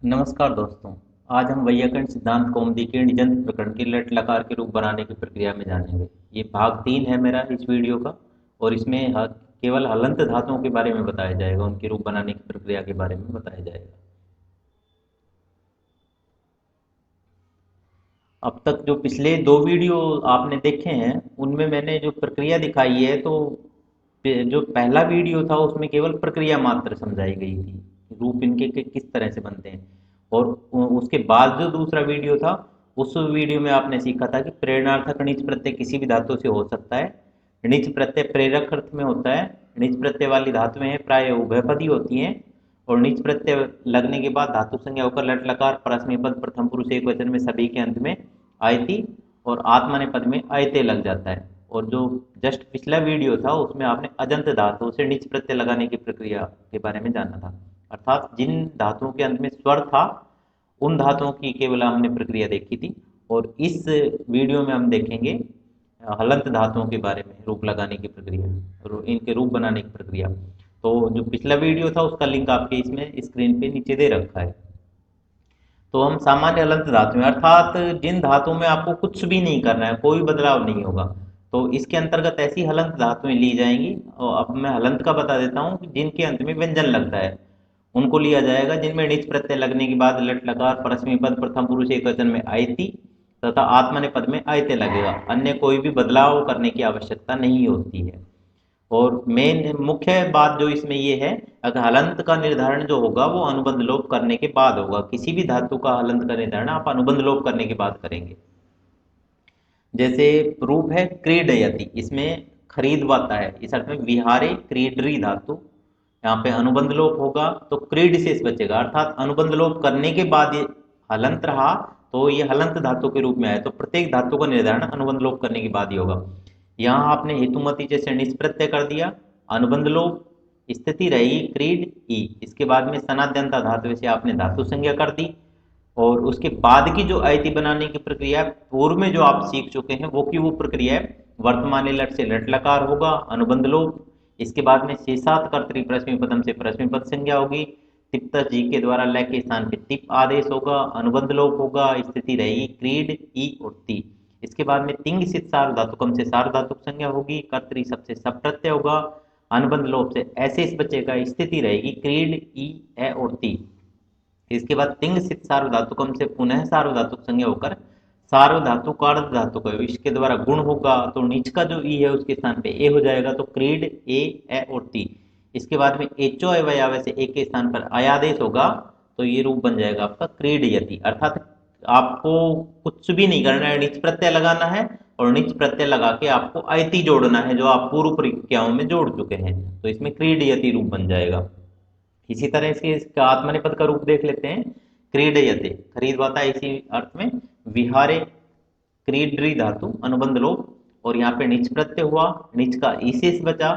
नमस्कार दोस्तों। आज हम वैयाकरण सिद्धांत कौमुदी के णिजंत प्रकरण के लट लकार के रूप बनाने की प्रक्रिया में जानेंगे। ये भाग 3 है मेरा इस वीडियो का। और इसमें केवल हलंत धातुओं के बारे में बताया जाएगा, उनके रूप बनाने की प्रक्रिया के बारे में बताया जाएगा। अब तक जो पिछले 2 वीडियो आपने देखे हैं उनमें मैंने जो प्रक्रिया दिखाई है, तो जो पहला वीडियो था उसमें केवल प्रक्रिया मात्र समझाई गई थी, रूप इनके के किस तरह से बनते हैं। और उसके बाद जो दूसरा वीडियो था, उस वीडियो में आपने सीखा था कि प्रेरणार्थक णिच प्रत्यय किसी भी धातु से हो सकता है। णिच प्रत्यय प्रेरक अर्थ में होता है। णिच प्रत्यय वाली धातुएं हैं प्राय उभयपदी होती हैं। और णिच प्रत्यय लगने के बाद धातु संज्ञा होकर लट लकार परस्मै पद प्रथम पुरुष एक वचन में सभी के अंत में आयति और आत्मनेपद में अयते लग जाता है। और जो जस्ट पिछला वीडियो था उसमें आपने अजंत धातु से णिच प्रत्यय लगाने की प्रक्रिया के बारे में जाना था। अर्थात जिन धातुओं के अंत में स्वर था उन धातुओं की केवल हमने प्रक्रिया देखी थी। और इस वीडियो में हम देखेंगे हलंत धातुओं के बारे में, रूप लगाने की प्रक्रिया और इनके रूप बनाने की प्रक्रिया। तो जो पिछला वीडियो था उसका लिंक आपके इसमें स्क्रीन पे नीचे दे रखा है। तो हम सामान्य हलंत धातुएं, अर्थात जिन धातुओं में आपको कुछ भी नहीं करना है, कोई बदलाव नहीं होगा, तो इसके अंतर्गत ऐसी हलंत धातुएं ली जाएंगी। और अब मैं हलंत का बता देता हूँ कि जिनके अंत में व्यंजन लगता है उनको लिया जाएगा, जिनमें णिच प्रत्यय लगने के बाद लट लकार परस्मै पद प्रथम पुरुष एक वचन में आयति तथा आत्मनेपद पद में आयते लगेगा। अन्य कोई भी बदलाव करने की आवश्यकता नहीं होती है। और मेन मुख्य बात जो इसमें ये है, अगर हलंत का निर्धारण जो होगा वो अनुबंध लोप करने के बाद होगा। किसी भी धातु का हलंत का निर्धारण आप अनुबंध लोप करने के बाद करेंगे। जैसे रूप है क्रीडयति, इसमें खरीदवाता है, इस अर्थ में विहारे क्रीडरी धातु। यहाँ पे अनुबंध लोप होगा तो क्रीड शेष बचेगा, अर्थात अनुबंध लोप करने के बाद ये हलंत रहा तो ये हलंत धातु के रूप में आया। तो प्रत्येक धातु का निर्धारण अनुबंध लोप करने के बाद ही होगा। यहाँ आपने हेतुमती जैसे निष्प्रत्यय कर दिया, अनुबंध लोप, स्थिति रहेगी क्रीड ई। इसके बाद में सनाद्यंता धातु से आपने धातु संज्ञा कर दी। और उसके बाद की जो आयति बनाने की प्रक्रिया पूर्व में जो आप सीख चुके हैं वो की वो प्रक्रिया है। वर्तमान लट से लट लकार होगा, अनुबंध लोप। इसके बाद में शेषात कर्तरी प्रश्न पदम से प्रश्न पद संज्ञा होगी। तिप्त जी के द्वारा ल के स्थान पे तिप आदेश होगा, अनुबंध लोप होगा, स्थिति रहेगी क्रीड ई और ती। इसके बाद में तिंग सित सार धातुकम से सार धातुक संज्ञा होगी, कर्तरी सबसे सब प्रत्यय होगा, अनुबंध लोप से ऐसे बचेगा, स्थिति रहेगी क्रीड ई ए और ती। इसके बाद तिंग सित सार्वधातुकम से पुनः सार्वधातुक संज्ञा होकर सार्वधातुक अर्ध धातुक है, इसके द्वारा गुण होगा, तो नीच का जो ई है उसके स्थान पे ए हो जाएगा, तो क्रीड ए और ती। इसके बाद में एचो अवयव से ए के स्थान पर अयादेश होगा, तो ये रूप बन जाएगा आपका क्रीड यति। अर्थात आपको कुछ भी नहीं करना है, निच प्रत्यय लगाना है और निच प्रत्यय लगा के आपको अयति जोड़ना है, जो आप पूर्व प्रक्रियाओं में जोड़ चुके हैं। तो इसमें क्रीड यति रूप बन जाएगा। इसी तरह से इसका आत्मनेपद का रूप देख लेते हैं। क्रीडयते खरीदवाता है, इसी अर्थ में। विहारे क्रीडरी धातु अनुबंध लोप, और यहाँ पे निच प्रत्यय हुआ, निच का ईशेष बचा,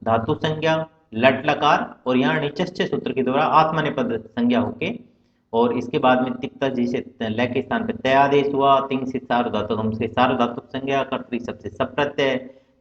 धातु संज्ञा लट लकार, और यहाँ निचश्च सूत्र के द्वारा आत्मनेपद संज्ञा होके। और इसके बाद में तिप्ता जी से ल के स्थान पे तय आदेश हुआ, तिंग सित सार्वधातुकम से सार्वधातुक संज्ञा, कर्तरी सबसे सब प्रत्यय,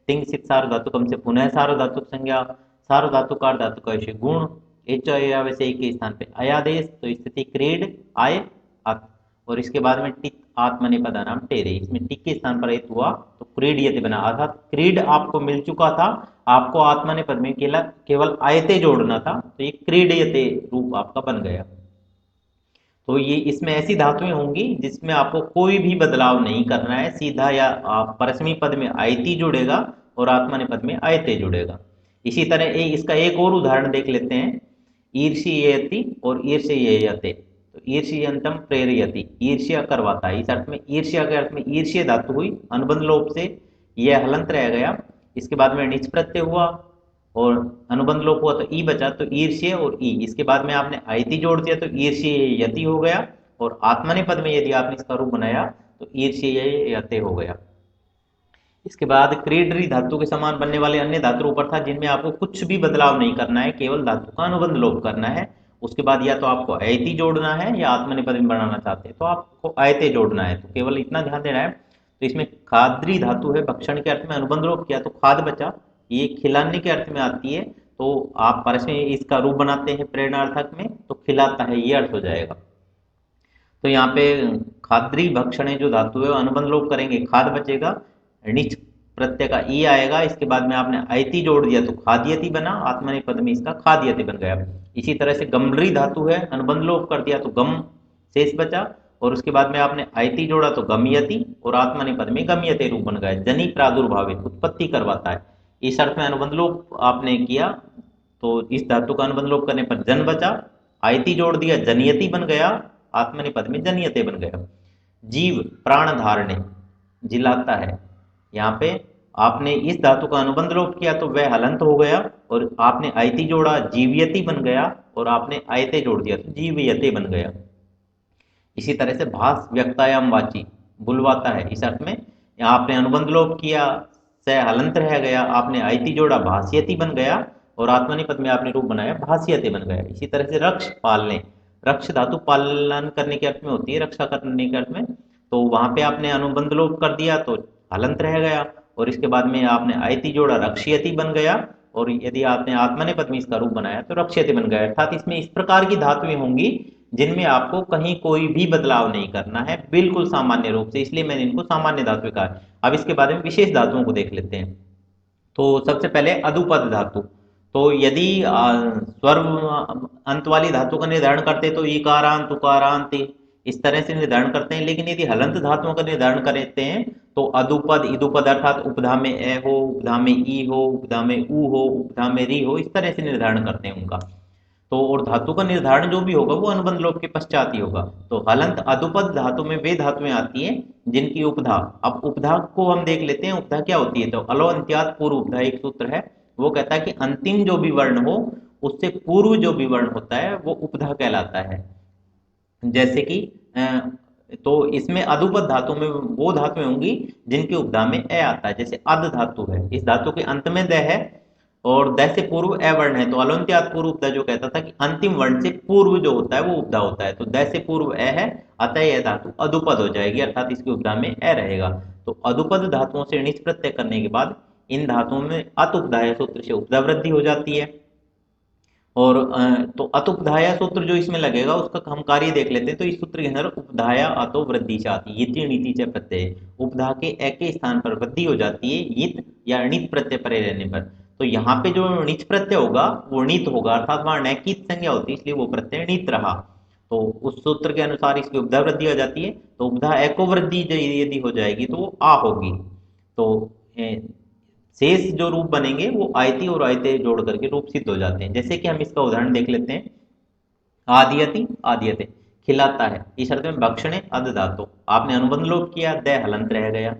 तिंग सित सार्वधातुकम से पुनः सार्वधातुक संज्ञा, सार्वधातुकार धातु का विषय गुण, एच अवश्य के स्थान पे अयादेश, तो स्थिति क्रीड आय अत। और इसके बाद में टिक आत्मनेपदा नाम टेरे, इसमें टिक के स्थान पर एत हुआ तो क्रीड यति बना। अर्थात क्रीड आपको मिल चुका था, आपको आत्मनेपद में केवल आयते जोड़ना था, तो ये क्रीड यते रूप आपका बन गया। तो ये इसमें ऐसी धातुएं होंगी जिसमें आपको कोई भी बदलाव नहीं करना है, सीधा या परस्मी पद में आयति जुड़ेगा और आत्मनेपद में आयते जुड़ेगा। इसी तरह इसका एक और उदाहरण देख लेते हैं। ईर्ष्यति और ईर्ष्यते, तो ईर्ष्यंतम प्रेरयति, ईर्ष्या करवाता है, इस अर्थ में ईर्ष्या के अर्थ में ईर्ष्य धातु हुई, अनुबंध लोप से यह हलंत रह गया। इसके बाद में निच प्रत्यय हुआ और अनुबंध लोप हुआ तो ई बचा, तो ईर्ष्य और ई, इसके बाद में आपने आयति जोड़ दिया तो ईर्ष्य यति हो गया। और आत्मनेपद में यदि आपने इसका रूप बनाया तो ईर्ष्य यते हो गया। इसके बाद क्रीडरी धातु के समान बनने वाले अन्य धातु रूप था जिनमें आपको कुछ भी बदलाव नहीं करना है, केवल धातु का अनुबंध लोप करना है। उसके बाद या तो आपको अयति जोड़ना है या आत्मनेपद में बनाना चाहते हैं तो आपको अयते जोड़ना है, तो केवल इतना ध्यान देना है। तो इसमें खाद्री धातु है, भक्षण के अर्थ में अनुबंध लोप किया तो खाद बचा, ये खिलाने के अर्थ में आती है, तो आप परस में इसका रूप बनाते हैं प्रेरणार्थक में तो खिलाता है, ये अर्थ हो जाएगा। तो यहाँ पे खाद्री भक्षणे जो धातु है वो अनुबंध लोप करेंगे, खाद बचेगा, णिच प्रत्यय का ई आएगा, इसके बाद में आपने आयति जोड़ दिया तो खाद्यति बना, आत्मनेपद में इसका खाद्यति बन गया। इसी तरह से गम्भरी धातु है, अनुबंध लोप कर दिया तो गम शेष बचा, और उसके बाद में आपने आयति जोड़ा तो गमयति, और आत्मनेपद में गमयते रूप बन गया। जनि प्रादुर्भावित, उत्पत्ति करवाता है, इस अर्थ में अनुबंध लोप आपने किया तो इस धातु का अनुबंध लोप करने पर जन बचा, आयति जोड़ दिया जनियति बन गया, आत्मनेपद में जनियते बन गया। जीव प्राण धारणे, जिलाता है, यहाँ पे आपने इस धातु का अनुबंध लोप किया तो वह हलंत हो गया, और आपने आयति जोड़ा जीवयति बन गया, और आपने आयते जोड़ दिया तो जीवयते बन गया। इसी तरह से भास व्यक्तायाम वाची, बुलवाता है, इस अर्थ में यहाँ आपने अनुबंध लोप किया, स हलंत रह गया, आपने आयति जोड़ा भाष्यति बन गया, और आत्मनेपद में आपने रूप बनाया भाष्यते बन गया। इसी तरह से रक्ष पालने, रक्ष धातु पालन करने के अर्थ में होती है, रक्षा करने के अर्थ में, तो वहां पे आपने अनुबंध लोप कर दिया तो हलंत रह गया, और इसके बाद में आपने आयति जोड़ा रक्षयति बन गया, और यदि आपने आत्मनेपद में इसका रूप बनाया तो रक्षयति बन गया। अर्थात इसमें इस प्रकार की धातुएं होंगी जिनमें आपको कहीं कोई भी बदलाव नहीं करना है, बिल्कुल सामान्य रूप से, इसलिए मैंने इनको सामान्य धातु कहा। अब इसके बारे में विशेष धातुओं को देख लेते हैं। तो सबसे पहले अदुपद धातु, तो यदि स्वर अंत वाली धातु का निर्धारण करते तो इकारांत उकारांत इस तरह से निर्धारण करते हैं, लेकिन यदि हलंत धातुओं का निर्धारण करते हैं तो अदुपद इदुपद, अर्थात उपधा में ए हो, उपधा में ई हो, उपधा में उ हो, उपधा में री हो, इस तरह से निर्धारण करते हैं उनका। तो और धातु का निर्धारण जो भी होगा वो अनुबंध लोप के पश्चात ही होगा। तो हलंत अदुपद धातु में वे धातुएं आती हैं जिनकी उपधा, अब उपधा को हम देख लेते हैं, उपधा क्या होती है। तो अलो अंत्यात पूर्व उपधा एक सूत्र है, वो कहता है कि अंतिम जो भी वर्ण हो उससे पूर्व जो भी वर्ण होता है वो उपधा कहलाता है। जैसे कि तो इसमें अदुपद धातु में वो धातुएं होंगी जिनकी उपधा में ए आता है, जैसे अद धातु है, इस धातु के अंत में द है और द से पूर्व ए वर्ण है, तो अलंत्यात पूर्व उपधा जो कहता था कि अंतिम वर्ण से पूर्व जो होता है वो उपधा होता है, तो द से पूर्व ए है, अतः यह धातु अदुपद हो जाएगी, अर्थात इसकी उपधा में ए रहेगा। तो अदुपद धातुओं से णिच प्रत्यय करने के बाद इन धातुओं में अत उपधाय सूत्र से उपधा वृद्धि हो जाती है। और तो अत उपधाया सूत्र जो इसमें लगेगा उसका हम कार्य देख लेते हैं। तो इस सूत्र के अंदर उपधाया अतो वृद्धि चाहती, यति णिति च प्रत्यय, उपधा के ए के स्थान पर वृद्धि हो जाती है यित या णित प्रत्यय परे रहने पर। तो यहाँ पे जो णिच प्रत्यय होगा वो णित होगा, अर्थात वहां न की संज्ञा होती है, इसलिए वो प्रत्यय णित रहा। तो उस सूत्र के अनुसार इसकी उपधा वृद्धि हो जाती है, तो उपधा ए को वृद्धि यदि हो जाएगी तो वो आ होगी। तो शेष जो रूप बनेंगे वो आयति और आयते जोड़ करके रूप सिद्ध हो जाते हैं। जैसे कि हम इसका उदाहरण देख लेते हैं, आदियति आदियते, खिलाता है, इस अर्थ में भक्षणे अद धातु, आपने अनुबंध लोप किया, द हलंत रह गया।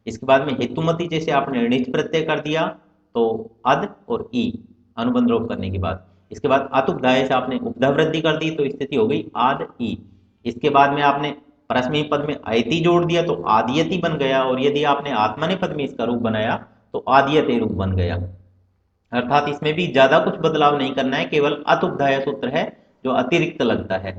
इसके बाद में हेतुमति जैसे आपने णिच प्रत्यय कर दिया तो अद और ई अनुबंध लोप करने के बाद, इसके बाद अतुपधाय से आपने उपधा वृद्धि कर दी तो स्थिति हो गई आद ई। इसके बाद में आपने परस्मैपद पद में आयति जोड़ दिया तो आदियति बन गया, और यदि आपने आत्मनेपद में इसका रूप बनाया तो आदियते रूप बन गया। अर्थात इसमें भी ज्यादा कुछ बदलाव नहीं करना है, केवल अत उपधाय सूत्र है जो अतिरिक्त लगता है।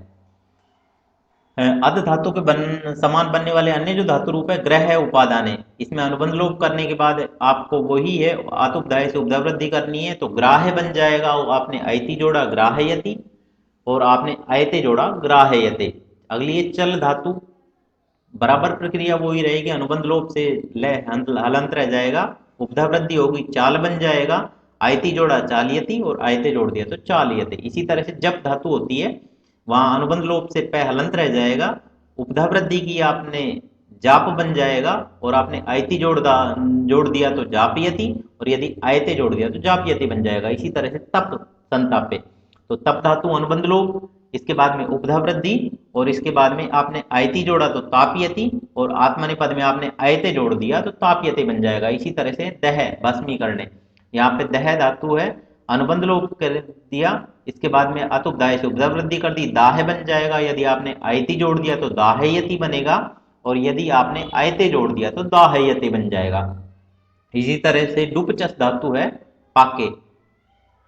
अध धातु के समान बनने वाले अन्य जो धातु रूप है ग्रह है उपादाने, इसमें अनुबंध लोप करने के बाद आपको वही है अत उपधाय से उपधा वृद्धि करनी है, तो ग्राह्य बन जाएगा, आपने आयति जोड़ा ग्राह्यति और आपने आयते जोड़ा ग्राह्यते। अगली ये चल धातु, बराबर प्रक्रिया वही रहेगी, अनुबंध लोप से हलंत रह जाएगा, उपधा वृद्धि होगी चाल बन जाएगा, आयति जोड़ा चालियति और आयते जोड़ दिया तो चालियते। इसी तरह से जब धातु होती है वहां अनुबंध लोप से पै हलंत रह जाएगा, उपधा वृद्धि की आपने जाप बन जाएगा, और आपने आयति जोड़ दिया तो जापयति, और यदि आयते जोड़ दिया तो जापयति बन जाएगा। इसी तरह से तप संतापे, तो तप धातु अनुबंध लोप, इसके बाद में उपधा वृद्धि, और इसके बाद में आपने आयति जोड़ा तो तापयति, और आत्मनेपद में आपने आयते जोड़ दिया तो तापयते बन जाएगा। इसी तरह से दह भस्मी करने, यहाँ पे दह धातु है, अनुबंध लोप कर दिया, इसके बाद में अत उपधाय से उपधा वृद्धि कर दी, दाह बन जाएगा, यदि आपने आयति जोड़ दिया तो दाहयति बनेगा, और यदि आपने आयते जोड़ दिया तो दाहयते बन जाएगा। इसी तरह से डुपचस धातु है, पाके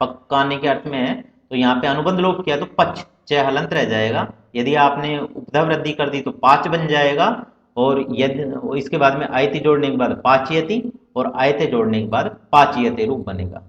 पकाने के अर्थ में है, तो यहाँ पे अनुबंध लोप किया तो पच च हलंत रह जाएगा, यदि आपने उपधा वृद्धि कर दी तो पाच बन जाएगा, और यदि इसके बाद में आयति जोड़ने के बाद पाचयति और आयते जोड़ने के बाद पाचयते रूप बनेगा।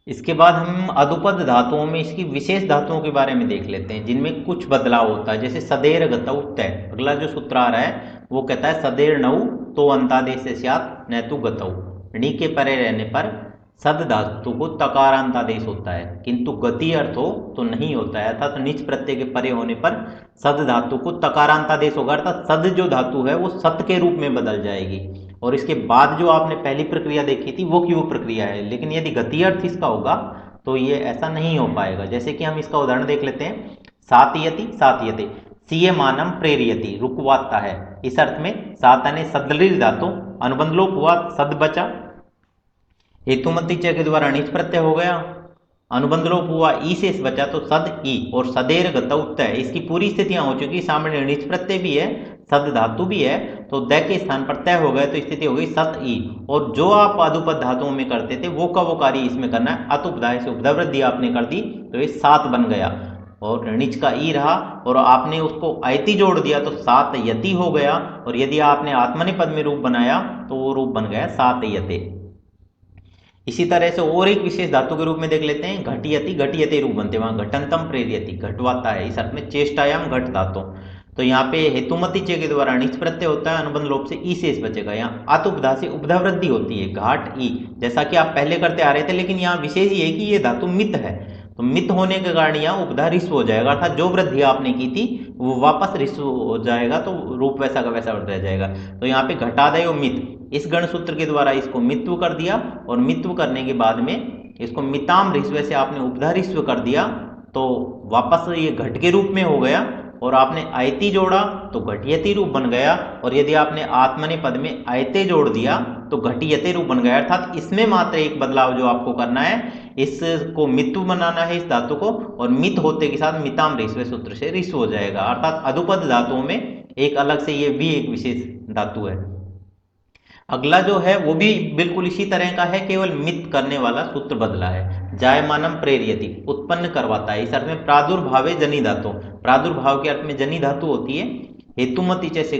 इसके बाद हम अधुपद धातुओं में इसकी विशेष धातुओं के बारे में देख लेते हैं जिनमें कुछ बदलाव होता है। जैसे सदेर गतौ तय, अगला जो सूत्र आ रहा है वो कहता है सदेर नौ तो अंतादेश स्यात् न तु गतौ, णी के परे रहने पर सद धातु को तकारांतादेश होता है, किंतु गति अर्थ हो तो नहीं होता है, अर्थात निच प्रत्यय के परे होने पर सद धातु को तकारांतादेश होगा, अर्थात सद जो धातु है वो सत के रूप में बदल जाएगी। और इसके बाद जो आपने पहली प्रक्रिया देखी थी वो क्यों प्रक्रिया है, लेकिन यदि गति अर्थ इसका होगा तो ये ऐसा नहीं हो पाएगा। जैसे कि हम इसका उदाहरण देख लेते हैं, सातयति सातयते, सीयमानम प्रेरियति, रुकवाता है, इस अर्थ में सातने सदलिल धातु, अनुबंध लोप हुआ, सद बचा, हेतुमती च के द्वारा निच प्रत्यय हो गया, अनुबंध लोप हुआ, ई शेष बचा तो सद ई, और सदेर गतौ तय, इसकी पूरी स्थितियां हो चुकी, सामने निच प्रत्यय भी है, सद धातु भी है, तो द के स्थान पर तय हो गए तो स्थिति हो गई सत ई। और जो आप अधुपद धातुओं में करते थे वो का वो कार्य इसमें करना है, अतुपदाय से उपधा वृद्धि आपने कर दी तो ये सात बन गया, और णिच का ई रहा, और आपने उसको आयति जोड़ दिया तो सात यति हो गया, और यदि आपने आत्मनेपद में रूप बनाया तो वो रूप बन गया सात यते। इसी तरह से और एक विशेष धातु के रूप में देख लेते हैं, घटियति, घटियते रूप बनते हैं, वहां घटंतम प्रेरियति, घटवाता है, इस अर्थ में चेष्टायाम घट धातु, तो यहाँ पे हेतुमती चे के द्वारा निच प्रत्यय होता है, अनुबंध लोप से ई शेष बचेगा, यहाँ अत उपधा से उपधा वृद्धि होती है, घाट ई, जैसा कि आप पहले करते आ रहे थे, लेकिन यहाँ विशेष ये है कि ये धातु मित है, तो मित होने के कारण यहाँ उपधा ऋस्व हो जाएगा, अर्थात जो वृद्धि आपने की थी वो वापस ऋस्व हो जाएगा, तो रूप वैसा का वैसा रह जाएगा। तो यहाँ पे घटादयो मित, इस गण सूत्र के द्वारा इसको मित्व कर दिया, और मित्व करने के बाद में इसको मिताम ऋस्व से आपने उपधा ऋस्व कर दिया, तो वापस ये घट के रूप में हो गया, और आपने आयति जोड़ा तो घटियति रूप बन गया, और यदि आपने आत्मने पद में आयते जोड़ दिया तो घटियते रूप बन गया, अर्थात इसमें मात्र एक बदलाव जो आपको करना है, इसको मित्व बनाना है इस धातु को, और मित होते के साथ मिताम ऋस्व सूत्र से ऋस्व हो जाएगा, अर्थात अधुपद धातुओं में एक अलग से ये भी एक विशेष धातु है। अगला जो है वो भी बिल्कुल इसी तरह का है, केवल मित करने वाला सूत्र बदला है, जायमानम प्रेरियति, उत्पन्न करवाता है, इस अर्थ में प्रादुर्भावे जनी धातु, प्रादुर्भाव के अर्थ में जनी धातु होती है, हेतुमती जैसे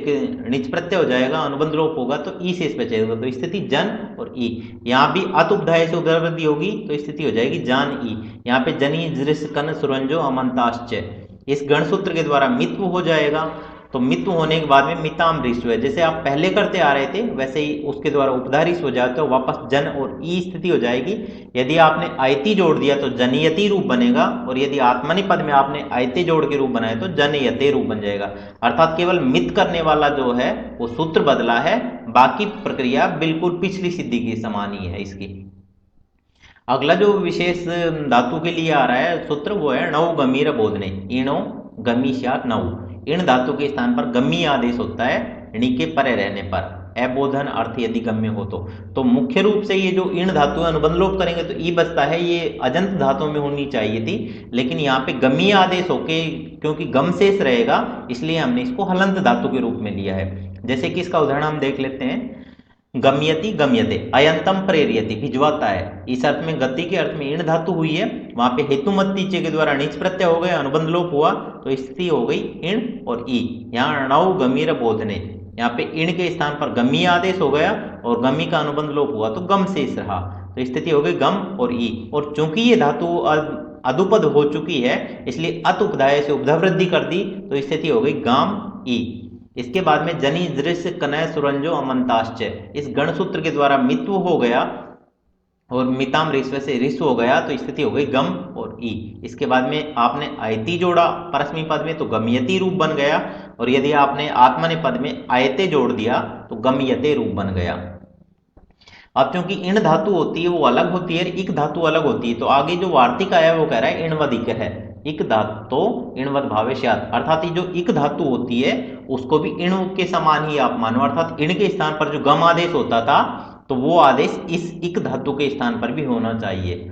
निच प्रत्यय हो जाएगा, अनुबंध लोप होगा तो ई शेष बचेगा, तो स्थिति जन और ई, यहाँ भी अत उपधाय से उपधावृद्धि होगी तो स्थिति हो जाएगी जान ई, यहाँ पे जनी दृश्य कन सुरंजो अमंताश्च, इस गण सूत्र के द्वारा मित्व हो जाएगा, तो मित्व होने के बाद में मिताम ऋस्व है, जैसे आप पहले करते आ रहे थे वैसे ही उसके द्वारा उपधा ऋस्व हो जाए तो वापस जन और ई स्थिति हो जाएगी। यदि आपने आयति जोड़ दिया तो जनियति रूप बनेगा, और यदि आत्मनि पद में आपने आयते जोड़ के रूप बनाए तो जनयते रूप बन जाएगा, अर्थात केवल मित करने वाला जो है वो सूत्र बदला है, बाकी प्रक्रिया बिल्कुल पिछली सिद्धि के समान ही है इसकी। अगला जो विशेष धातु के लिए आ रहा है सूत्र वो है नौ गमीर बोधने, इणो गमी स्यात् नौ, इण धातु के स्थान पर गमी आदेश होता है णी के परे रहने पर, अबोधन अर्थ यदि गम्य हो तो मुख्य रूप से ये जो इण धातु है अनुबंध लोप करेंगे तो ई बचता है, ये अजंत धातु में होनी चाहिए थी, लेकिन यहाँ पे गमी आदेश होके क्योंकि गम शेष रहेगा इसलिए हमने इसको हलंत धातु के रूप में लिया है। जैसे कि इसका उदाहरण हम देख लेते हैं, गम्यति गम्यते, अयंतम प्रेरियति, भिजवाता है, इस अर्थ में गति के अर्थ में इण धातु हुई है, वहां पे हेतुमती चे के द्वारा निच प्रत्यय हो गए, अनुबंध लोप हुआ तो स्थिति हो गई इण और ई, यहाँ नौ गमीर बोधने, यहाँ पे इण के स्थान पर गमी आदेश हो गया और गमी का अनुबंध लोप हुआ तो गम शेष रहा, तो स्थिति हो गई गम और ई, और चूंकि ये धातु अधुपद हो चुकी है इसलिए अत उपधाय से उपधा वृद्धि कर दी तो स्थिति हो गई गाम ई। इसके बाद में जनी दृश्य कनय सुरंजो अमंताश्च, इस गण सूत्र के द्वारा मित्व हो गया और मिताम ऋस्व से ऋस्व हो गया तो स्थिति हो गई गम और ई। इसके बाद में आपने आयति जोड़ा परस्मी पद में तो गमयति रूप बन गया, और यदि आपने आत्मने पद में आयते जोड़ दिया तो गमयते रूप बन गया। अब क्योंकि इण धातु होती है वो अलग होती है, इक धातु अलग होती है, तो आगे जो वार्तिक आया वो कह रहा है इणवद इक है, इक धातु इणवद भावे स्यात्, अर्थात ये जो इक धातु होती है उसको भी इण के समान ही आप मानो, अर्थात इण के स्थान पर जो गम आदेश होता था तो वो आदेश इस इक धातु के स्थान पर भी होना चाहिए।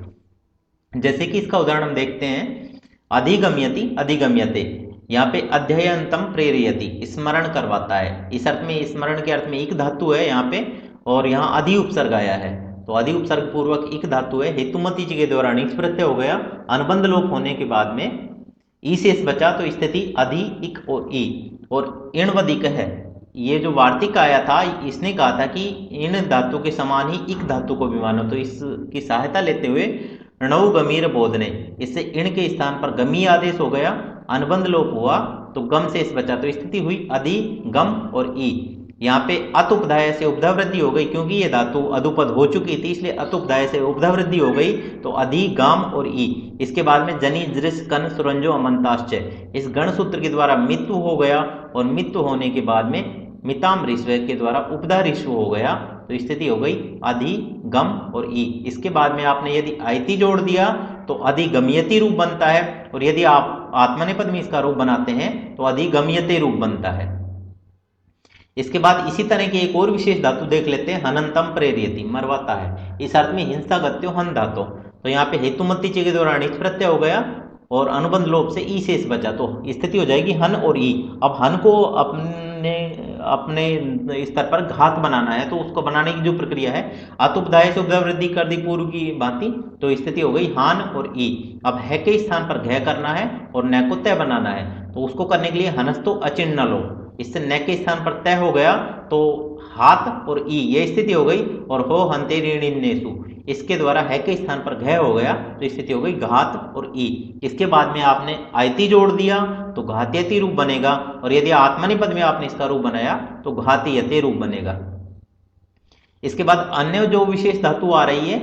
जैसे कि इसका उदाहरण हम देखते हैं, अधिगम्यति अधिगम्यते, यहाँ पे अध्ययनतम प्रेरयति, स्मरण करवाता है, इस अर्थ में स्मरण के अर्थ में इक धातु है यहाँ पे, और यहाँ अधि उपसर्ग आया है तो अधि उपसर्ग पूर्वक इक धातु है, हेतुमती जी के द्वारा निच प्रत्यय हो गया, अनुबंध लोप होने के बाद में ई शेष बचा तो स्थिति अधि इक और ई, और इणवदिक है, ये जो वार्तिक आया था इसने कहा था कि इन धातु के समान ही इक धातु को भी मानो, तो इसकी सहायता लेते हुए णौ गमीर बोधने, इससे इण के स्थान पर गमी आदेश हो गया, अनुबंध लोप हुआ तो गम शेष बचा, तो स्थिति हुई अधि गम और ई। यहाँ पे अत उपधाय से उपधा वृद्धि हो गई, क्योंकि ये धातु अधुपद हो चुकी थी इसलिए अत उपधाय से उपधा वृद्धि हो गई, तो अधि गाम और ई। इसके बाद में जनि दृश कन सुरंजो अमंताश्चय, इस गण सूत्र के द्वारा मित्व हो गया, और मित्व होने के बाद में मिताम ऋष्व के द्वारा उपधा ऋष्व हो गया, तो स्थिति हो गई अधि गम और ई। इसके बाद में आपने यदि आयति जोड़ दिया तो अधिगम्यति रूप बनता है, और यदि आप आत्मनेपद में इसका रूप बनाते हैं तो अधिगम्यते रूप बनता है। इसके बाद इसी तरह की एक और विशेष धातु देख लेते हैं, हनंतम प्रेरियति, मरवाता है, इस अर्थ में हिंसा गत्यो हन धातु। तो यहाँ पे हेतुमती चे के द्वारा णिच प्रत्यय हो गया और अनुबंध लोप से ई शेष बचा, तो स्थिति हो जाएगी हन और ई। अब हन को अपने अपने स्तर पर घात बनाना है, तो उसको बनाने की जो प्रक्रिया है, अत उपधाय से उपधा वृद्धि कर दी पूर्व की भांति, तो स्थिति हो गई हान और ई। अब है के स्थान पर घ करना है और न को तय बनाना है, तो उसको करने के लिए हनस्तो अचिन्न लो, इससे न के स्थान पर तय हो गया तो हाथ और ई, ये स्थिति हो गई, और हो हंते ऋणिन्नेसु, इसके द्वारा है के स्थान पर घ हो गया, तो स्थिति हो गई घात और ई। इसके बाद में आपने आयति जोड़ दिया तो घात्यति रूप बनेगा, और यदि आत्मनेपद में आपने इसका रूप बनाया तो घातीयते रूप बनेगा। इसके बाद अन्य जो विशेष धातु आ रही है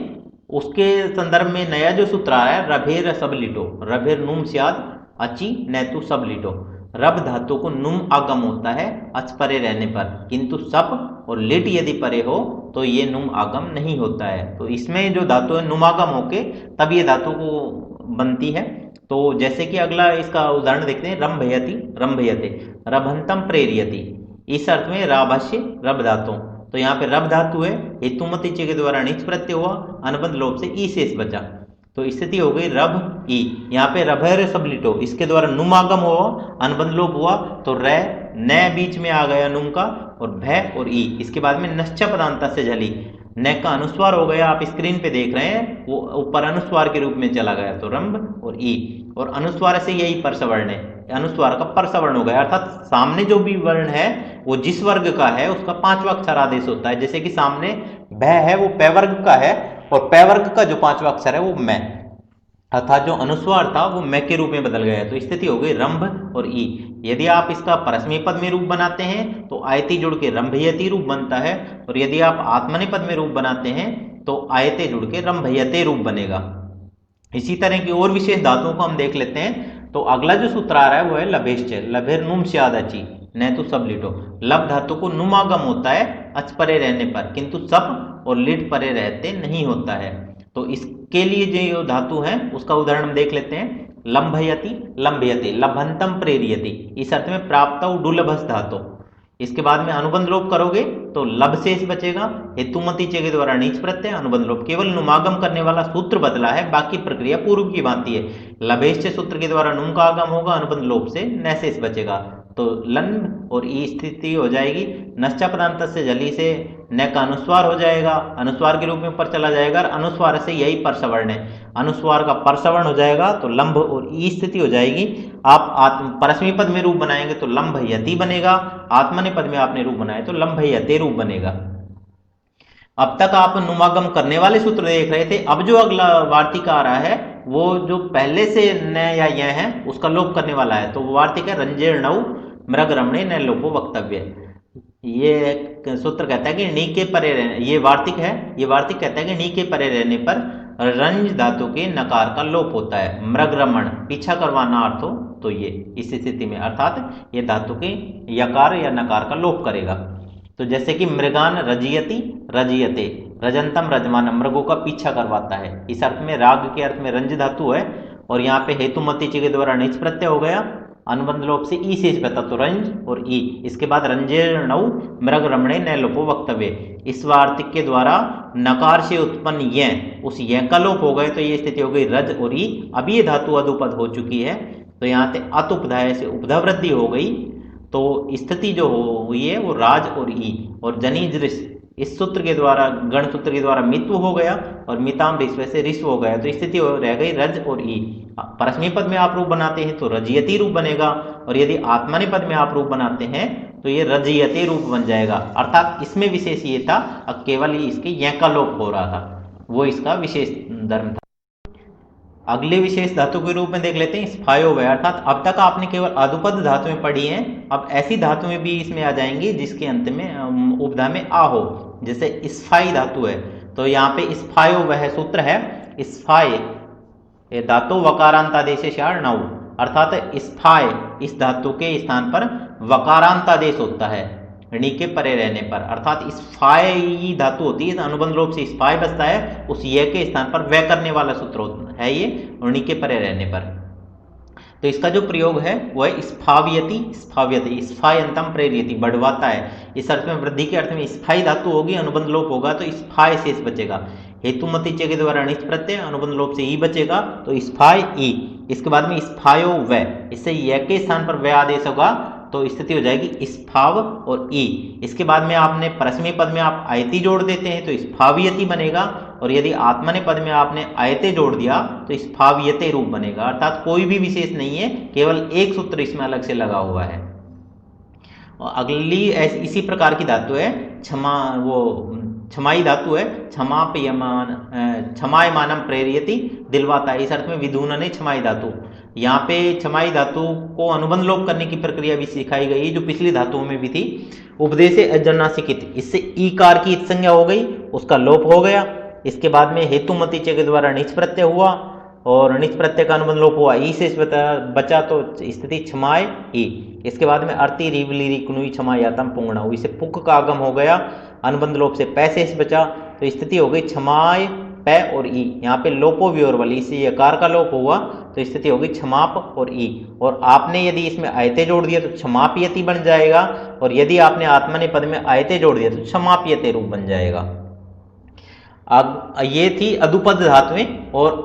उसके संदर्भ में नया जो सूत्र आ रहा है, रभेर सबलिटो, रभेर नुम स्याद अचि नैतु सबलिटो। रब धातु को नुम आगम होता है अच परे रहने पर, किंतु सप और लिट यदि परे हो तो ये नुम आगम नहीं होता है। तो इसमें जो धातु है नुम आगम होके तब ये धातु को बनती है। तो जैसे कि अगला इसका उदाहरण देखते हैं, रंभयति रंभयते, रभंतम प्रेरियति, इस अर्थ में राभाष्य रब धातु। तो यहाँ पे रब धातु है, हेतुमती चे के द्वारा णिच प्रत्यय हुआ, अनुबंध लोप से ई शेष बचा, तो स्थिति हो गई रब ई। यहाँ पे रभैर सबलिटो, इसके द्वारा नुम आगम हुआ, अनुबंध लोप हुआ, तो रै न बीच में आ गया नुम का, और भय और ई। इसके बाद में नश्चा पदांता से झली, न का अनुस्वार हो गया, आप स्क्रीन पे देख रहे हैं, वो ऊपर अनुस्वार के रूप में चला गया, तो रंभ और ई, और अनुस्वार से यही परसवर्ण है, अनुस्वार का परसवर्ण हो गया, अर्थात सामने जो भी वर्ण है वो जिस वर्ग का है उसका पांचवा अक्षर आदेश होता है। जैसे कि सामने भय है वो पै वर्ग का है, और पै वर्ग का जो पांचवा अक्षर है वो मैं, अर्थात जो अनुस्वार था वो मैं के रूप में बदल गया है, तो स्थिति हो गई रंभ और ई। यदि आप इसका परस्मय पद में रूप बनाते हैं तो आयति जुड़ के रंभयति रूप बनता है, और यदि आप आत्मनेपद में रूप बनाते हैं तो आयते जुड़ के रंभयते रूप बनेगा। इसी तरह की और विशेष धातुओं को हम देख लेते हैं। तो अगला जो सूत्र आ रहा है वो है लभेश्च, लभेर नुम स्यादचि न तो सब लिटो। लब धातु को नुमागम होता है अच परे रहने पर, किंतु सप और लिट परे रहते नहीं होता है। तो इसके लिए जो धातु है उसका उदाहरण देख लेते हैं, लंभयति लंभयते, लभंतम प्रेरियति, इस अर्थ में प्राप्त डुलभस धातु। इसके बाद में अनुबंध लोप करोगे तो लब शेष बचेगा, हेतुमती चे के द्वारा नीच प्रत्यय, अनुबंध लोप, केवल नुमागम करने वाला सूत्र बदला है, बाकी प्रक्रिया पूर्व की भांति है। लभेश्च सूत्र के द्वारा नुम का आगम होगा, अनुबंध लोप से न शेष बचेगा, तो लन और ई स्थिति हो जाएगी। नश्चा पदांत से जली से न का अनुस्वार हो जाएगा, अनुस्वार के रूप में ऊपर चला जाएगा, और अनुस्वार से यही परसवर्ण है, अनुस्वार का परसवर्ण हो जाएगा, तो लंब और ई स्थिति हो जाएगी। आप परस्मय पद में रूप बनाएंगे तो लंब यति बनेगा, आत्मनेपद में आपने रूप बनाए तो लंब यते रूप बनेगा। अब तक आप नुमागम करने वाले सूत्र देख रहे थे, अब जो अगला वार्तिक आ रहा है वो जो पहले से न या यह है उसका लोप करने वाला है। तो वो वार्तिक है रंजेर नव मृग रमणे न लोपो वक्तव्य। ये सूत्र कहता है कि नी के परे रहने, ये वार्तिक है, ये वार्तिक कहता है कि नी के परे रहने पर रंज धातु के नकार का लोप होता है। मृग रमण पीछा करवाना अर्थ हो तो ये इस स्थिति में, अर्थात ये धातु के यकार या नकार का लोप करेगा। तो जैसे कि मृगान रजियति रजियते, रजंतम रजमान, मृगों का पीछा करवाता है, इस अर्थ में राग के अर्थ में रंज धातु है, और यहाँ पे हेतुमती ची के द्वारा निच प्रत्यय हो गया, अनुबंध लोप से ई शेष बता, तो रंज और ई। इसके बाद रंजेर्णौ मृग रमणे न लोपो वक्तव्य, इस वार्तिक के द्वारा नकार से उत्पन्न य, उस य का लोप हो गए, तो ये स्थिति हो गई रज और ई। अभी ये धातु अधुपद हो चुकी है, तो यहाँ से अत उपधाय से उपधा वृद्धि हो गई, तो स्थिति जो हुई है वो राज और ई। और जनी दृश इस सूत्र के द्वारा, गण सूत्र के द्वारा मित्व हो गया, और मिताम ऋष्व से ऋष्व हो गया, तो स्थिति रह गई रज और ई। परस्मय पद में आप रूप बनाते हैं तो रजयति रूप बनेगा, और यदि आत्मनेय पद में आप रूप बनाते हैं तो ये रजयते रूप बन जाएगा। अर्थात इसमें विशेष ये था, केवल इसके य का लोप हो रहा था, वो इसका विशेष धर्म था। अगले विशेष धातु के रूप में देख लेते हैं स्फायोवय, अर्थात अब तक आपने केवल अधुपद धातुएं पढ़ी हैं, अब ऐसी धातुएं भी इसमें आ जाएंगी जिसके अंत में उपधा में आ हो, जैसे स्फाई धातु है। तो यहाँ पे स्फायोवय सूत्र है, स्फाय धातु वकारांतादेश नौ, अर्थात स्फाय इस धातु के स्थान पर वकारांतादेश होता है णी के परे रहने पर, अर्थात स्फाई धातु होती है, अनुबंध लोप से स्फाय बचता है, उस य के स्थान पर वह करने वाला सूत्र है ये, और णी के परे रहने पर। तो इसका जो प्रयोग है वह है स्फाव्यति, स्फाव्यति स्फायंतम प्रेरयति, बढ़वाता है। इस अर्थ में वृद्धि के अर्थ में स्फाई धातु होगी, अनुबंध लोप होगा तो स्फाय शेष बचेगा। हेतुमति च के द्वारा अनिष्ट प्रत्यय, अनुबंध लोप से ई बचेगा तो स्फाय ई। इसके बाद में स्फायो व, इससे य के स्थान पर व आदेश होगा तो स्थिति हो जाएगी स्फाव और ई। इसके बाद में आपने परस्मै पद में आप आयति जोड़ देते हैं तो स्फाव्यति बनेगा, और यदि आत्मने पद में आपने आयते जोड़ दिया तो स्फाव्यते रूप बनेगा, अर्थात कोई भी विशेष नहीं है, केवल एक सूत्र इसमें अलग से लगा हुआ है। और अगली इसी प्रकार की धातु है क्षमाई धातु है, क्षमायमानम प्रेरयति दिलवाता है। इस अर्थ में विधूनने क्षमाई धातु, यहाँ पे क्षमाई धातु को अनुबंध लोप करने की प्रक्रिया भी सिखाई गई जो पिछली धातुओं में भी थी। उपदेश अजन्नासिकित, इससे ईकार की इत संज्ञा हो गई, उसका लोप हो गया। इसके बाद में हेतुमति च के द्वारा निच प्रत्यय हुआ और निच प्रत्यय का अनुबंध लोप हुआ, ई से बचा तो स्थिति क्षमाय ई। इसके बाद में अर्ति रिवली रिकुनुई क्षमा यातम पुंगणा, इसे पुक का आगम हो गया, अनुबंध लोप से पैसे बचा तो स्थिति हो गई क्षमाय पै और ई। यहाँ पे लोपो वियोरवली, इससे यकार का लोप हुआ तो स्थिति होगी क्षमाप और ई। और आपने यदि इसमें आयते जोड़ दिया तो क्षमापयति बन जाएगा, और यदि आपने आत्मने पद में आयते जोड़ दिया तो क्षमापयते रूप बन जाएगा। अब ये थी अधुपद धातुएं, और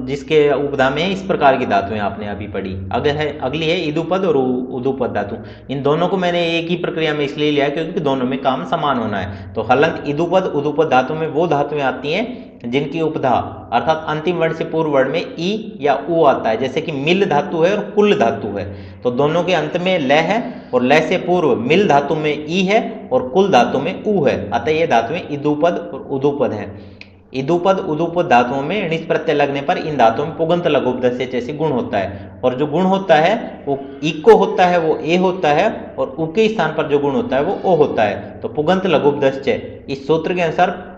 जिसके उपधा में इस प्रकार की धातुएं आपने अभी पढ़ी। अगली है इदुपद और उदुपद धातु। इन दोनों को मैंने एक ही प्रक्रिया में इसलिए लिया क्योंकि दोनों में काम समान होना है। तो हलंत इदुपद उदुपद धातु में वो धातुएं आती हैं जिनकी उपधा अर्थात अंतिम वर्ण से पूर्व वर्ण में ई या उ आता है, जैसे कि मिल धातु है और कुल धातु है, तो दोनों के अंत में ल है और ल से पूर्व मिल धातु में ई है और कुल धातु में उ है, अतः ये धातुएं इदुपद और उदुपद हैं। इदुपद उदुपद धातुओं में णिच प्रत्यय लगने पर इन धातुओं में पुगंत लघु उपदेश जैसे गुण होता है, और जो गुण होता है वो इको होता है, वो ए होता है, और उ के स्थान पर जो गुण होता है वो ओ होता है। तो पुगंत लघु उपदेश, इस सूत्र के अनुसार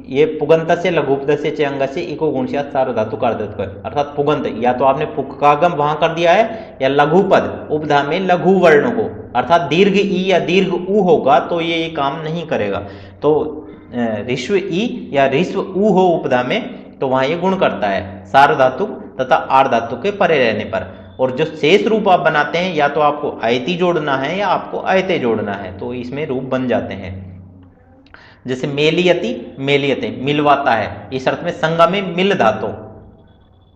ये पुगंत से लघुपद से अंग से इको गुण से सार्वधातु का अर्थ है, अर्थात पुगंत या तो आपने पुक्कागम वहां कर दिया है, या लघुपद उपधा में लघु वर्ण हो अर्थात दीर्घ ई या दीर्घ उ होगा तो ये काम नहीं करेगा। तो ऋष्व ई या ऋष्व उ हो उपधा में तो वहां ये गुण करता है सार्वधातु तथा आर्ध धातु के परे रहने पर। और जो शेष रूप आप बनाते हैं या तो आपको आयति जोड़ना है या आपको आयते जोड़ना है, तो इसमें रूप बन जाते हैं। जैसे मेलियति मेलियते मिलवाता है, इस अर्थ में संगम में मिल धातु,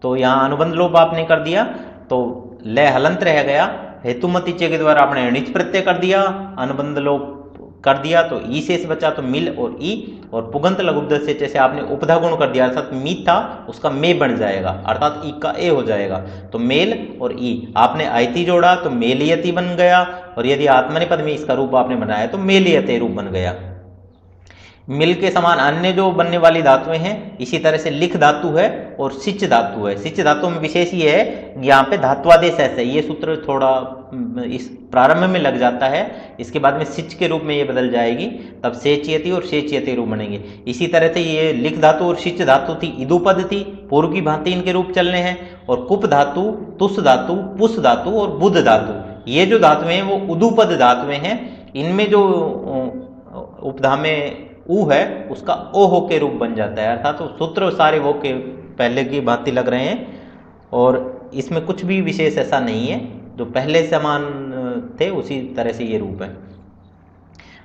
तो यहाँ अनुबंध लोप आपने कर दिया तो लय हलंत रह गया। हेतुमति च के द्वारा आपने णिच प्रत्यय कर दिया, अनुबंध लोप कर दिया तो ई शेष बचा तो मिल और ई, और पुगंत लघुपद से जैसे आपने उपधा गुण कर दिया अर्थात मीत था उसका मे बन जाएगा अर्थात ई का ए हो जाएगा, तो मेल और ई। आपने आयति जोड़ा तो मेलियति बन गया, और यदि आत्मने पद में इसका रूप आपने बनाया तो मेलियते रूप बन गया। मिल के समान अन्य जो बनने वाली धातुएं हैं, इसी तरह से लिख धातु है और सिच धातु है। सिच धातु में विशेष ये है यहाँ पे धात्वादेश ऐसे, ये सूत्र थोड़ा इस प्रारंभ में लग जाता है, इसके बाद में सिच के रूप में ये बदल जाएगी, तब सेचियति और शेचियति रूप बनेंगे। इसी तरह से ये लिख धातु और सिच धातु थी, इदुपद थी, पूर्व की भांति इनके रूप चलने हैं। और कुप धातु, तुस धातु, पुस धातु और बुध धातु, ये जो धातुएं हैं वो उदुपद धातुएं हैं। इनमें जो उपधा में उ है उसका ओ हो के रूप बन जाता है, अर्थात तो सूत्र सारे वो के पहले की भांति लग रहे हैं, और इसमें कुछ भी विशेष ऐसा नहीं है, जो पहले समान थे उसी तरह से ये रूप है।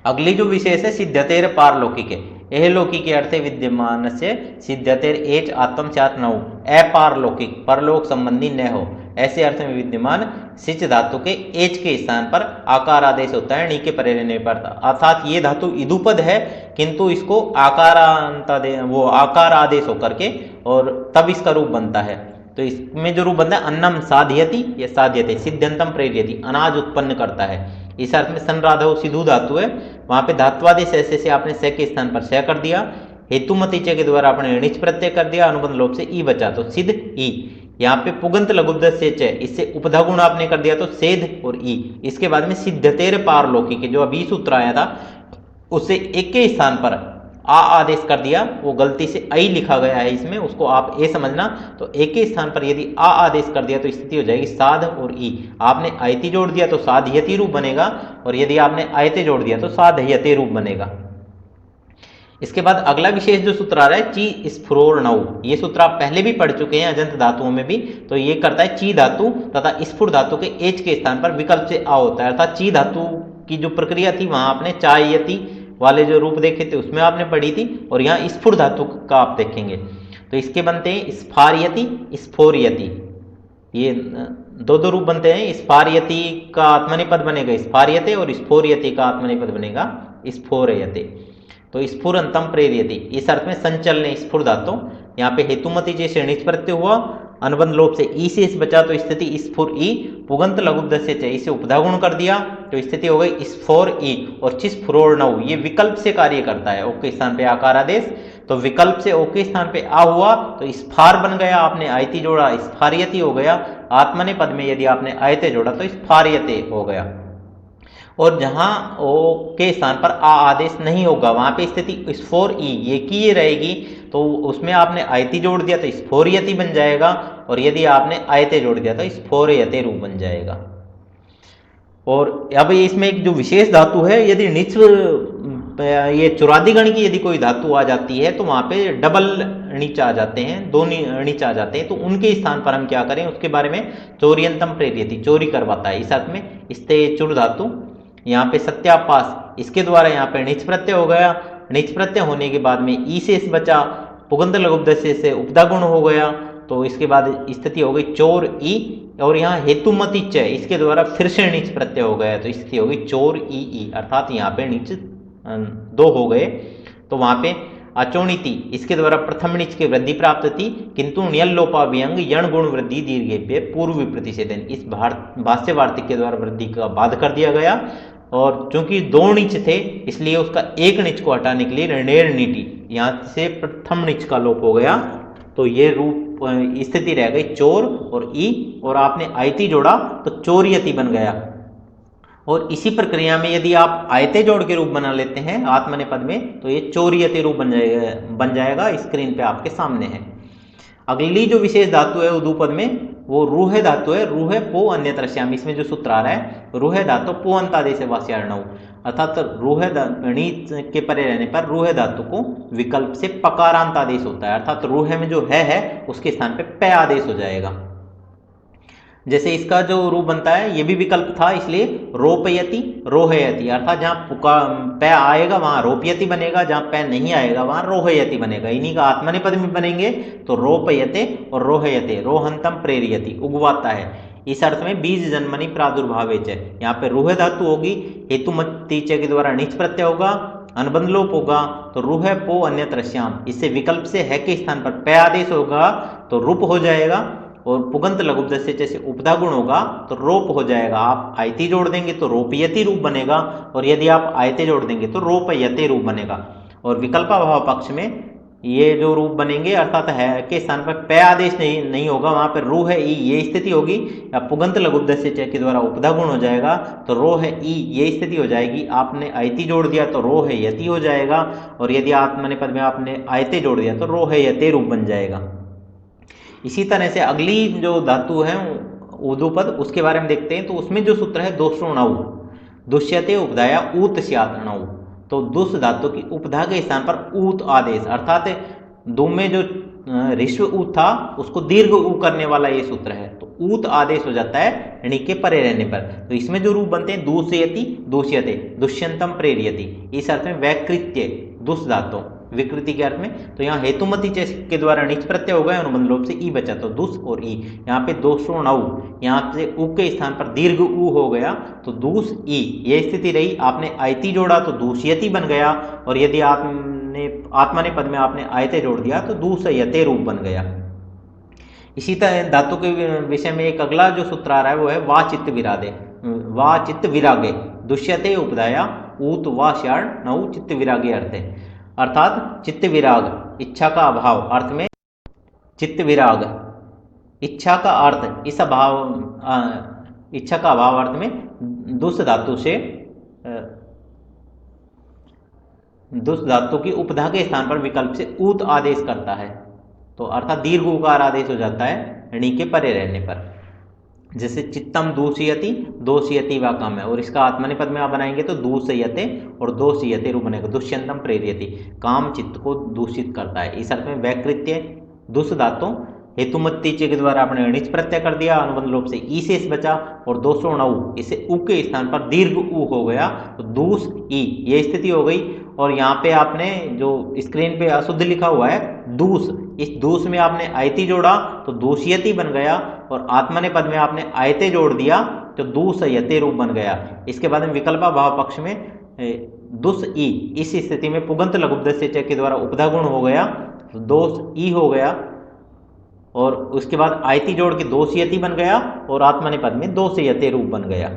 अगली जो विशेष है सिद्धतेर पारलौकिक है, यह लौकिक के अर्थे विद्यमान से सिद्धतेर एच आत्म चात न हो, अपारलौकिक परलोक संबंधी न हो, ऐसे अर्थ में विद्यमान सिच धातु के एच के स्थान पर आकार आदेश होता है णी के परे रहने पर, अर्थात ये धातु इदुपद है किंतु इसको आकार आदेश होकर के और तब इसका रूप बनता है। तो इसमें जो रूप बनता है अन्नम साध्यति या साध्यते सिद्ध्यंतम प्रेरयति, अनाज उत्पन्न करता है। इस अर्थ में संराधव सिधु धातु है, वहां पे धात्वादेश ऐसे से आपने से के स्थान पर से कर दिया। हेतुमती च के द्वारा आपने णिच प्रत्यय कर दिया, अनुबंध लोप से ई बचा तो सिद्ध ई। यहाँ पे पुगंत लघुब्दस्य से च, इससे उपधा गुण आपने कर दिया तो सेध और ई। इसके बाद में सिद्धतेर पारलौकिक जो अभी सूत्र आया था उससे एक के स्थान पर आ आदेश कर दिया, वो गलती से आई लिखा गया है इसमें, उसको आप ए समझना। तो एक के स्थान पर यदि आ आदेश कर दिया तो स्थिति हो जाएगी साध और ई। आपने आयति जोड़ दिया तो साधयति रूप बनेगा, और यदि आपने आयते जोड़ दिया तो साधयते रूप बनेगा। इसके बाद अगला विशेष जो सूत्र आ रहा है ची स्फुरोर नौ, ये सूत्र आप पहले भी पढ़ चुके हैं अजंत धातुओं में भी। तो ये करता है ची धातु तथा स्फुर धातु के एच के स्थान पर विकल्प से आ होता है, अर्थात ची धातु की जो प्रक्रिया थी वहां आपने चायति वाले जो रूप देखे थे उसमें आपने पढ़ी थी, और यहाँ स्फुर धातु का आप देखेंगे। तो इसके बनते हैं स्फार्यति स्फोर्यति, ये दो दो रूप बनते हैं। स्फार्यति का आत्मनेपद बनेगा स्फार्यते, और स्फोर्यति का आत्मनेपद बनेगा स्फोरयते। तो स्फुरंतम प्रेर्यति, इस अर्थ में संचलने स्फुर धातु। यहाँ पे हेतुमति जैसे णिच प्रत्यय हुआ, अनुबंध लोप से ई से इस बचा तो स्थिति स्फुर ई। पुगंत लघुब्दस्य से इसे उपधा गुण कर दिया तो स्थिति हो गई स्फोर ई। और चिस्फुरोर नौ, ये विकल्प से कार्य करता है, ओके स्थान पे आकार आदेश, तो विकल्प से ओके स्थान पे आ हुआ तो स्फार बन गया, आपने आयति जोड़ा स्फार्यति हो गया। आत्मने पद में यदि आपने आयते जोड़ा तो स्फार्यते हो गया। और जहां ओ के स्थान पर आ आदेश नहीं होगा वहां पे स्थिति स्फोर ई, ये की ये रहेगी, तो उसमें आपने आयति जोड़ दिया तो स्फोर्यति बन जाएगा, और यदि आपने आयते जोड़ दिया तो स्फोरयते रूप बन जाएगा। और अब इसमें एक जो विशेष धातु है, यदि णिच ये चुरादी गण की यदि कोई धातु आ जाती है तो वहां पे डबल णिच आ जाते हैं, दो णिच आ जाते हैं, तो उनके स्थान पर हम क्या करें उसके बारे में चोरियंतम प्रेर्यति, चोरी करवाता है। इस अर्थ में स्ते चुर धातु, यहाँ पे सत्यापास, इसके द्वारा यहाँ पे णिच प्रत्यय हो गया। णिच प्रत्यय होने के बाद में ई से इस बचा, पुगंत लघुब्दस्य से उपधा गुण हो गया, तो इसके बाद स्थिति हो गई चोर ई। और यहाँ हेतुमति च, इसके द्वारा फिर से णिच प्रत्यय हो गया तो स्थिति हो गई चोर ई ई, अर्थात यहाँ पे णिच दो हो गए। तो वहां पे अचोणिति, इसके द्वारा प्रथम णिच की वृद्धि प्राप्त थी, किंतु ण्यल्लोपाभ्यंग यण गुण वृद्धि दीर्घेभ्य पूर्व प्रतिषेधन, इस भाष्य वार्तिक के द्वारा वृद्धि का बाध कर दिया गया। और चूंकि दो णिच थे इसलिए उसका एक णिच को हटाने के लिए ऋणेर नीति, यहाँ से प्रथम णिच का लोप हो गया, तो ये रूप स्थिति रह गई चोर और ई, और आपने आयति जोड़ा तो चोरियति बन गया। और इसी प्रक्रिया में यदि आप आयते जोड़ के रूप बना लेते हैं आत्मने पद में तो ये चोरियते रूप बन जाएगा, स्क्रीन पे आपके सामने है। अगली जो विशेष धातु है उदूपद में वो रूह धातु है, रूह पो अन्यत्र श्याम। इसमें जो सूत्र आ रहा है रूह धातु पो अंतादेश वास्यार्णव, अर्थात रूह णिच के परे रहने पर रूह धातु को विकल्प से पकारांत आदेश होता है, अर्थात रूह में जो है उसके स्थान पे पे आदेश हो जाएगा। जैसे इसका जो रूप बनता है ये भी विकल्प था, इसलिए रोपयति रोहयति, अर्थात जहाँ पै आएगा वहां रोपयति बनेगा, जहाँ पै नहीं आएगा वहां रोहयति बनेगा। इन्हीं का आत्मनेपद में बनेंगे तो रोपयते और रोहयते, रोहंतम प्रेरियति, उगवाता है। इस अर्थ में बीज जन्मनि प्रादुर्भावे च, यहाँ पे रूह धातु होगी, हेतुमति च के द्वारा णिच प्रत्यय होगा, अनुबंध लोप होगा तो रूह पो अन्यत्र श्याम, इससे विकल्प से है के स्थान पर पे आदेश होगा तो रूप हो जाएगा, और पुगंत लघुब्दस्य जैसे उपधा गुण होगा तो रोप हो जाएगा। आप आयति जोड़ देंगे तो रोपयति रूप बनेगा, और यदि आप आयते जोड़ देंगे तो रोपयते रूप बनेगा। और विकल्पाभाव पक्ष में ये जो रूप बनेंगे अर्थात है के स्थान पर पे आदेश नहीं होगा, वहां पर रो है ई ये स्थिति होगी, या पुगंत लघुब्दस्य च के द्वारा उपधा गुण हो जाएगा तो रो है ई ये स्थिति हो जाएगी। आपने आयति जोड़ दिया तो रो है यति हो जाएगा, और यदि आत्मने पद में आपने आयते जोड़ दिया तो रो है यते रूप बन जाएगा। इसी तरह से अगली जो धातु है ऊदूपद, उसके बारे में देखते हैं। तो उसमें जो सूत्र है दोषणौ, दुष्यते उपधाया ऊत स्यात्णौ, तो दुष् धातु की उपधा के स्थान पर ऊत आदेश, अर्थात दो में जो ऋष्व ऊत था उसको दीर्घ ऊ करने वाला ये सूत्र है, तो ऊत आदेश हो जाता है ऋणि के परे रहने पर। तो इसमें जो रूप बनते हैं दूषयति दूष्यते दुष्यंतम प्रेर्यति, इस अर्थ में वैकृत्य दुष् धातु विकृति के अर्थ में। तो यहाँ हेतुमति के द्वारा णिच प्रत्यय हो गए, अनुबंध लोप से ई बचा तो दुस और ई। यहाँ पे दोषणौ, यहाँ से उ के स्थान पर दीर्घ उ हो गया तो दूस ई ये स्थिति रही। आपने आयति जोड़ा तो दूषयति बन गया, और यदि आपने आत्मने पद में आपने आयते जोड़ दिया तो दूसयते रूप बन गया। इसी तरह धातु के विषय में एक अगला जो सूत्र आ रहा है वो है वा चित्त विरागे, वा चित्त विरागे दुष्यते उपधाया ऊत वा श्याण नौ चित्त विरागे अर्थ है। अर्थात चित्त विराग, इच्छा का अभाव अर्थ में चित्त विराग, इच्छा का अर्थ इस अभाव, इच्छा का अभाव अर्थ में दुष्ट धातु से दुष्ट धातु की उपधा के स्थान पर विकल्प से ऊत आदेश करता है, तो अर्थात दीर्घ उकार आदेश हो जाता है णी के परे रहने पर। जैसे चित्तम दूषयति, दोषयति व काम है, और इसका आत्मनेपद में आप बनाएंगे तो दूषयते और दोषयते रूप बनेगा, दुष्यंतम प्रेरयति, काम चित्त को दूषित करता है। इस अर्थ में वैकृत्य दुष्ट धातु हेतुमत्ती चे के द्वारा आपने अणिच प्रत्यय कर दिया, अनुबंध लोप से ई शेष बचा, और 209 इसे उ के स्थान पर दीर्घ उ हो गया, तो दूस ई ये स्थिति हो गई। और यहाँ पे आपने जो स्क्रीन पे अशुद्ध लिखा हुआ है दूस, इस दूस में आपने आयति जोड़ा तो दूषयति बन गया, और आत्मनेपद में आपने आयते जोड़ दिया तो दूषयते रूप बन गया। इसके बाद में विकल्पा भाव पक्ष में दुस ई, इस स्थिति में पुगंत लघुपदस्य च के द्वारा उपधा गुण हो गया, तो दोष ई हो गया, और उसके बाद आयति जोड़ के दोषयति बन गया, और आत्मनेपद में दोषयते रूप बन गया।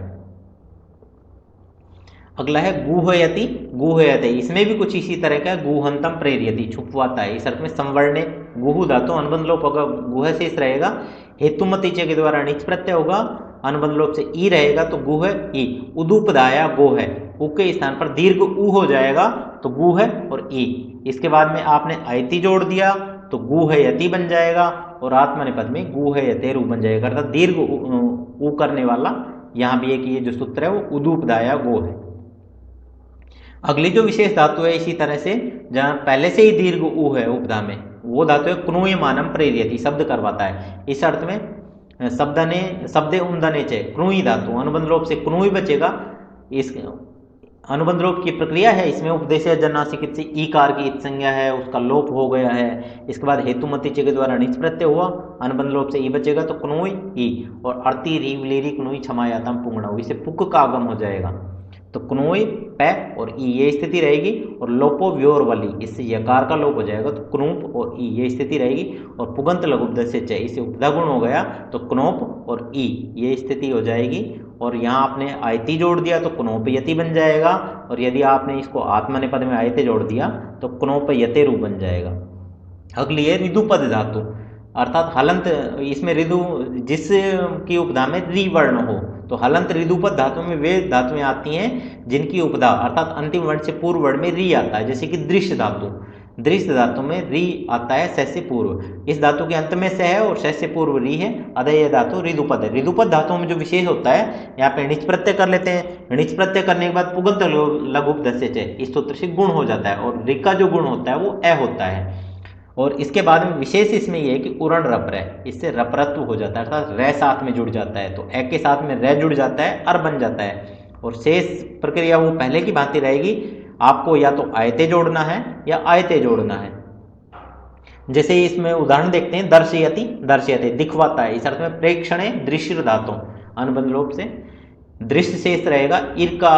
अगला है गुहयति, गुहयते, इसमें भी कुछ इसी तरह का गुहंतम प्रेरयति, छुपवाता है। इस अर्थ में संवर्णे गुहु धातु अनुबंध लोप होगा, गुह शेष रहेगा, हेतुमति चे के द्वारा नीच प्रत्यय होगा, अनुबंध लोप से ई रहेगा तो गुह ई, उदुपदाया गो है, उ के स्थान पर दीर्घ उ हो जाएगा तो गुह और ई। इसके बाद में आपने आयति जोड़ दिया तो गुहयति बन जाएगा, और आत्मनेपद में गुहयते रूप बन जाएगा, अर्थात दीर्घ उ करने वाला यहाँ भी एक ये जो सूत्र है वो उदुपदाया गो है। अगली जो विशेष धातु है इसी तरह से, जहाँ पहले से ही दीर्घ उ है उपधा में, वो धातु है क्रूयमानम प्रेरयति, शब्द करवाता है। इस अर्थ में शब्दे उन्दने चे, क्रूई धातु अनुबंध लोप से क्रूई बचेगा। इस अनुबंध लोप की प्रक्रिया है, इसमें उपदेश जन्नासिक से ईकार की इत संज्ञा है, उसका लोप हो गया है। इसके बाद हेतुमति चे के द्वारा निच प्रत्यय हुआ, अनुबंध लोप से ई बचेगा तो क्नोई ई, और अर्ति रीव लीरी क्नोई क्षमायातम पुंगणा, इसे पुक का आगम हो जाएगा, तो क्नोई पै और ई ये स्थिति रहेगी, और लोपो व्योर वाली, इससे यकार का लोप हो जाएगा तो क्नूप और ई ये स्थिति रहेगी, और पुगंत लघुपदस्य च इसे उपधा गुण हो गया तो क्नोप और ई ये स्थिति हो जाएगी, और यहाँ आपने आयति जोड़ दिया तो क्नोपयति बन जाएगा, और यदि आपने इसको आत्मनेपद में आयते जोड़ दिया तो क्नोपयते रूप बन जाएगा। अगली है ऋदुपद धातु, अर्थात हलंत, इसमें ऋदु जिस की उपधा में री वर्ण हो, तो हलंत ऋदुपद धातु में वे धातुएं आती हैं जिनकी उपधा अर्थात अंतिम वर्ण से पूर्व वर्ण में री आता है, जैसे कि दृश्य धातु, दृश्य धातु में री आता है स से पूर्व, इस धातु के अंत में स है और स से पूर्व री है, अतः यह धातु ऋदुपद है। ऋदुपद धातुओं में जो विशेष होता है, यहाँ पे णिच प्रत्यय कर लेते हैं, णिच प्रत्यय करने के बाद पुगंत लघुपदस्य च इस सूत्र से गुण हो जाता है, और ऋ का जो गुण होता है वो अ होता है, और इसके बाद में विशेष इसमें यह है कि उरण रपर, इससे रपरत्व हो जाता है, अर्थात रे साथ में जुड़ जाता है, तो ए के साथ में रे जुड़ जाता है, अर बन जाता है, और शेष प्रक्रिया वो पहले की भांति रहेगी, आपको या तो आयते जोड़ना है या आयते जोड़ना है। जैसे इसमें उदाहरण देखते हैं, दर्शयति, दर्शयते दिखवाता है, इस अर्थ में प्रेक्षणे दृश्य धातु अनुबंध लोप से दृश्य शेष रहेगा, इर का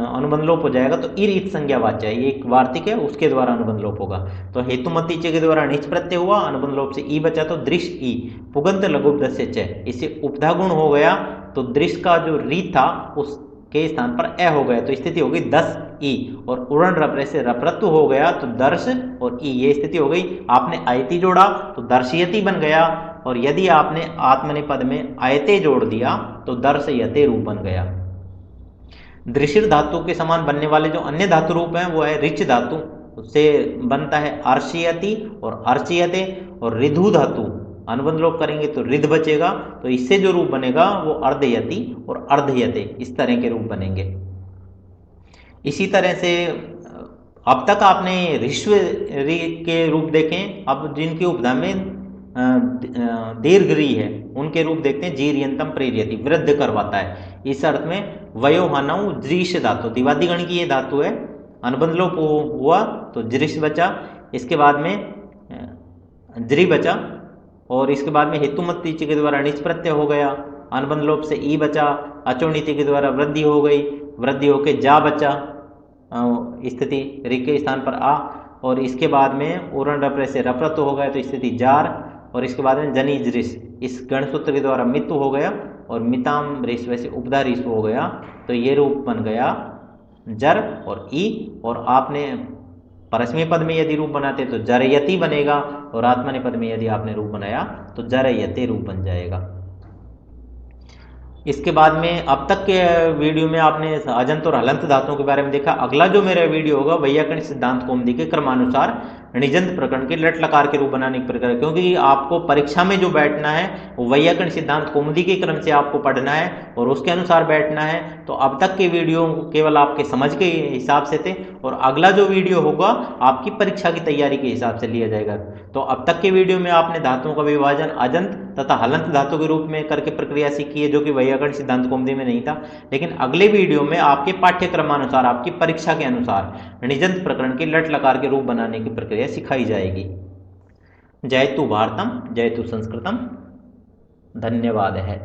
अनुबंध लोप हो जाएगा, तो इर इत संज्ञा वाच्य है, ये एक वार्तिक है उसके द्वारा अनुबंध लोप होगा, तो हेतुमति च के द्वारा णिच प्रत्यय हुआ, अनुबंध लोप से ई बचा तो दृश्य ई, पुगंत लघुपदस्य च, इससे उपधा गुण हो गया, तो दृश्य का जो री था उसके स्थान पर अ हो गया, तो स्थिति हो गई 10 ई, और उड़न रपरे से रपरत्व हो गया तो दर्श और ई ये स्थिति हो गई। आपने आयति जोड़ा तो दर्शयति बन गया, और यदि आपने आत्मनेपद में आयते जोड़ दिया तो दर्शयते रूप बन गया। दृश्य धातु के समान बनने वाले जो अन्य धातु रूप हैं वो है ऋच धातु से बनता है अर्षयति और अर्चयते, और ऋधु धातु अनुबंध लोप करेंगे तो रिध बचेगा, तो इससे जो रूप बनेगा वो अर्धयति और अर्धयते, इस तरह के रूप बनेंगे। इसी तरह से अब तक आपने ऋष्व के रूप देखें, अब जिनकी उपधा में दीर्घ री है उनके रूप देखते हैं। जीरियंतम प्रेरियति, वृद्ध करवाता है, इस अर्थ में वयोहानऊ दृश्य धातु, दिवादिगण की ये धातु है, अनुबंध लोप हुआ तो दृश्य बचा, इसके बाद में द्रि बचा, और इसके बाद में हेतुमति के द्वारा णिच प्रत्यय हो गया, अनुबंध लोप से ई बचा, अचोणिति के द्वारा वृद्धि हो गई, वृद्धि होकर जा बचा, स्थिति रि के स्थान पर आ, और इसके बाद में उरण रपरे से रपरत्व हो गया तो स्थिति जार, और इसके बाद में जनी ऋष, इस गणसूत्र के द्वारा मित्व हो गया, और मिताम ऋष वैसे उपधा ऋष हो गया, तो ये रूप बन गया जर और ई, और आपने परस्मै पद में यदि रूप बनाते तो जरयति बनेगा, और आत्मनेपद में यदि आपने रूप बनाया तो जरयते रूप बन जाएगा। इसके बाद में अब तक के वीडियो में आपने अजंत और हलंत धातुओं के बारे में देखा। अगला जो मेरा वीडियो होगा वैयाकरण सिद्धांत कौमुदी के क्रमानुसार णिजंत प्रकरण के लट लकार के रूप बनाने की प्रक्रिया, क्योंकि आपको परीक्षा में जो बैठना है वो वैयाकरण सिद्धांत कौमुदी के क्रम से आपको पढ़ना है और उसके अनुसार बैठना है। तो अब तक के वीडियो केवल आपके समझ के हिसाब से थे, और अगला जो वीडियो होगा आपकी परीक्षा की तैयारी के हिसाब से लिया जाएगा। तो अब तक के वीडियो में आपने धातुओं का विभाजन अजंत तथा हलंत धातु के रूप में करके प्रक्रिया सीखी है, जो कि वैयाकरण सिद्धांत कौमुदी में नहीं था। लेकिन अगले वीडियो में आपके पाठ्यक्रमानुसार, आपकी परीक्षा के अनुसार णिजंत प्रकरण के लट लकार के रूप बनाने की प्रक्रिया सिखाई जाएगी। जयतु भारतम जयतु संस्कृतम। धन्यवाद है।